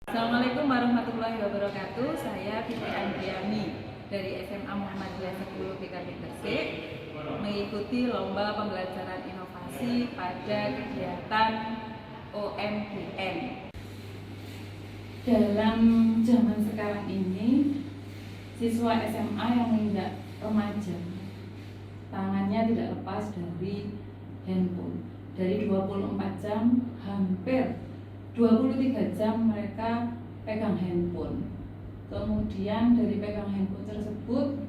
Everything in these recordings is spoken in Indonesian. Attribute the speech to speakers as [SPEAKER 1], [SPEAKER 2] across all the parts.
[SPEAKER 1] Assalamualaikum warahmatullahi wabarakatuh. Saya Fitri Andriani dari SMA Muhammadiyah 10 PKB Gresik mengikuti lomba pembelajaran inovasi pada kegiatan OMBN. Dalam zaman sekarang ini, siswa SMA yang menginjak remaja tangannya tidak lepas dari handphone. Dari 24 jam hampir 23 jam mereka pegang handphone. Kemudian dari pegang handphone tersebut,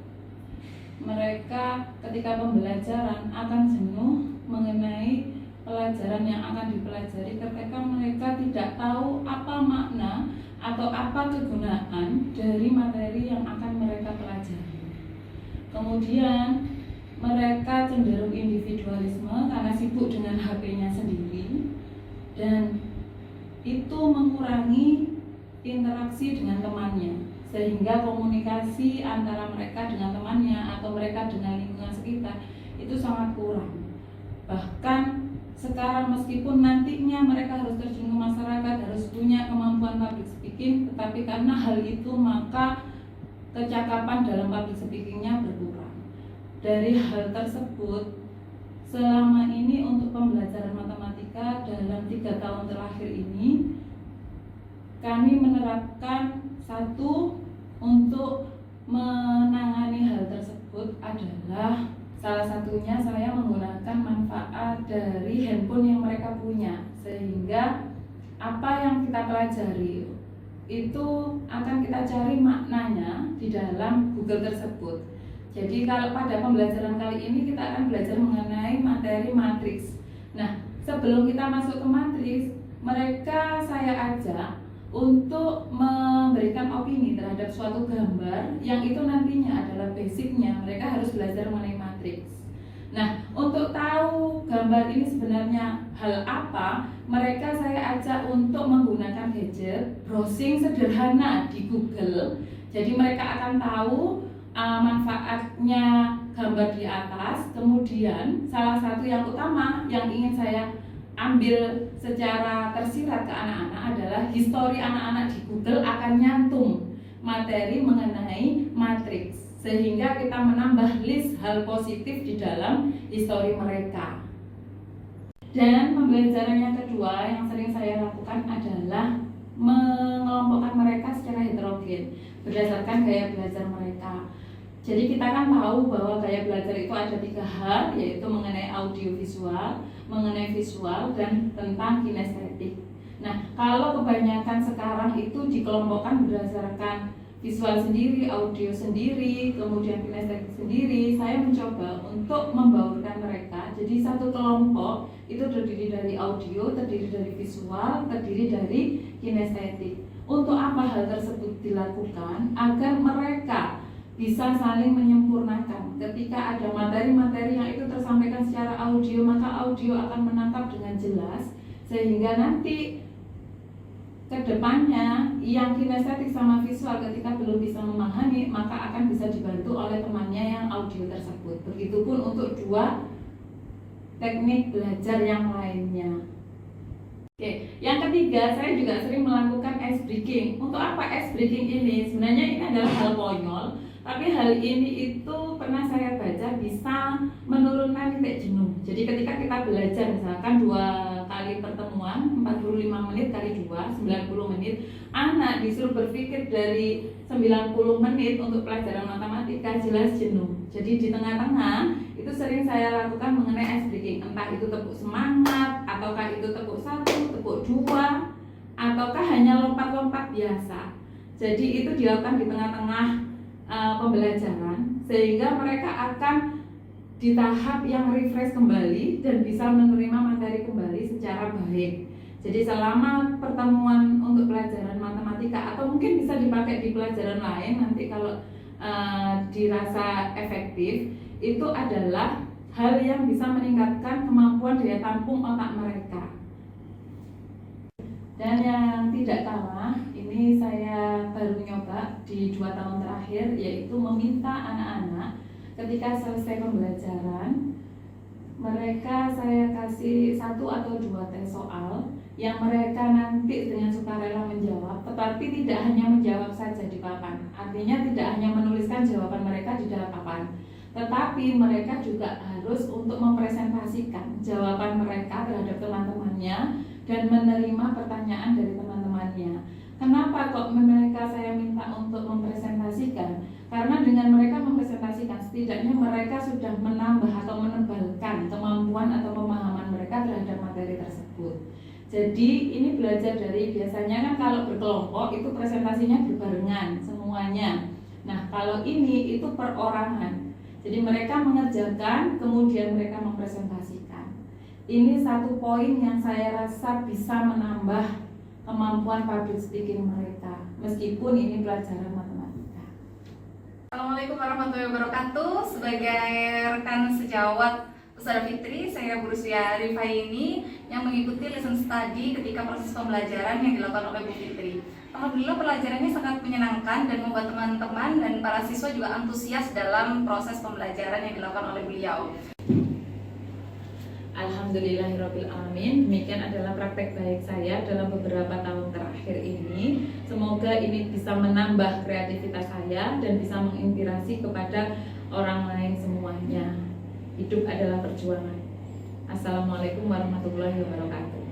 [SPEAKER 1] mereka ketika pembelajaran akan jenuh mengenai pelajaran yang akan dipelajari ketika mereka tidak tahu apa makna atau apa kegunaan dari materi yang akan mereka pelajari. Kemudian mereka cenderung individualisme karena sibuk dengan HP-nya sendiri, dan itu mengurangi interaksi dengan temannya, sehingga komunikasi antara mereka dengan temannya atau mereka dengan lingkungan sekitar itu sangat kurang. Bahkan sekarang meskipun nantinya mereka harus terjun ke masyarakat, harus punya kemampuan public speaking, tetapi karena hal itu maka kecakapan dalam public speakingnya berkurang. Dari hal tersebut, selama ini untuk pembelajaran matematika dalam 3 tahun terakhir ini, kami menerapkan satu untuk menangani hal tersebut adalah salah satunya saya menggunakan manfaat dari handphone yang mereka punya, sehingga apa yang kita pelajari itu akan kita cari maknanya di dalam Google tersebut. Jadi kalau pada pembelajaran kali ini kita akan belajar mengenai materi matriks. Nah, sebelum kita masuk ke matriks, mereka saya ajak untuk memberikan opini terhadap suatu gambar yang itu nantinya adalah basicnya mereka harus belajar mengenai matriks. Nah, untuk tahu gambar ini sebenarnya hal apa, mereka saya ajak untuk menggunakan gadget browsing sederhana di Google. Jadi mereka akan tahu manfaatnya gambar di atas. Kemudian salah satu yang utama yang ingin saya ambil secara tersirat ke anak-anak adalah histori anak-anak di Google akan nyantum materi mengenai matriks, sehingga kita menambah list hal positif di dalam histori mereka. Dan pembelajaran yang kedua yang sering saya lakukan adalah mengelompokkan mereka secara heterogen berdasarkan gaya belajar mereka. Jadi kita kan tahu bahwa gaya belajar itu ada 3 hal, yaitu mengenai audiovisual, mengenai visual, dan tentang kinestetik. Nah, kalau kebanyakan sekarang itu dikelompokkan berdasarkan visual sendiri, audio sendiri, kemudian kinestetik sendiri, saya mencoba untuk membaurkan mereka. Jadi satu kelompok itu terdiri dari audio, terdiri dari visual, terdiri dari kinestetik. Untuk apa hal tersebut dilakukan? Agar mereka bisa saling menyempurnakan. Ketika ada materi-materi yang itu tersampaikan secara audio, maka audio akan menangkap dengan jelas, sehingga nanti kedepannya yang kinestetik sama visual ketika belum bisa memahami, maka akan bisa dibantu oleh temannya yang audio tersebut. Begitupun untuk 2 teknik belajar yang lainnya. Oke, yang ketiga, saya juga sering melakukan ice breaking. Untuk apa ice breaking ini? Sebenarnya ini adalah hal konyol, tapi hal ini itu pernah saya baca bisa menurunkan titik jenuh. Jadi ketika kita belajar misalkan 2 kali pertemuan 45 menit kali 2 90 menit, anak disuruh berpikir dari 90 menit untuk pelajaran matematika, jelas jenuh. Jadi di tengah-tengah itu sering saya lakukan mengenai ice breaking, entah itu tepuk semangat, ataukah itu tepuk 1, tepuk 2, ataukah hanya lompat-lompat biasa. Jadi itu dilakukan di tengah-tengah pembelajaran, sehingga mereka akan di tahap yang refresh kembali dan bisa menerima materi kembali secara baik. Jadi selama pertemuan untuk pelajaran matematika, atau mungkin bisa dipakai di pelajaran lain nanti kalau dirasa efektif, itu adalah hal yang bisa meningkatkan kemampuan daya tampung otak mereka. Dan yang tidak kalah, ini saya baru nyoba di 2 tahun terakhir, yaitu meminta anak-anak ketika selesai pembelajaran, mereka saya kasih 1 atau 2 tes soal yang mereka nanti dengan sukarela menjawab, tetapi tidak hanya menjawab saja di papan. Artinya tidak hanya menuliskan jawaban mereka di dalam papan, tetapi mereka juga harus untuk mempresentasikan jawaban mereka terhadap teman-temannya dan menerima pertanyaan dari teman-temannya. Kenapa kok mereka saya minta untuk mempresentasikan? Karena dengan mereka mempresentasikan, setidaknya mereka sudah menambah atau menebalkan kemampuan atau pemahaman mereka terhadap materi tersebut. Jadi ini belajar dari, biasanya kan kalau berkelompok itu presentasinya berbarengan semuanya. Nah kalau ini itu perorangan. Jadi mereka mengerjakan, kemudian mereka mempresentasikan. Ini satu poin yang saya rasa bisa menambah kemampuan public speaking mereka, meskipun ini pelajaran matematika.
[SPEAKER 2] Assalamualaikum warahmatullahi wabarakatuh. Sebagai rekan sejawat Ustazah Fitri, saya Bu Rusya Rifaini yang mengikuti lesson study ketika proses pembelajaran yang dilakukan oleh Bu Fitri. Alhamdulillah pelajarannya sangat menyenangkan dan membuat teman-teman dan para siswa juga antusias dalam proses pembelajaran yang dilakukan oleh beliau.
[SPEAKER 1] Alhamdulillahirrahmanirrahim. Demikian adalah praktek baik saya dalam beberapa tahun terakhir ini. Semoga ini bisa menambah kreativitas saya dan bisa menginspirasi kepada orang lain semuanya. Hidup adalah perjuangan. Assalamualaikum warahmatullahi wabarakatuh.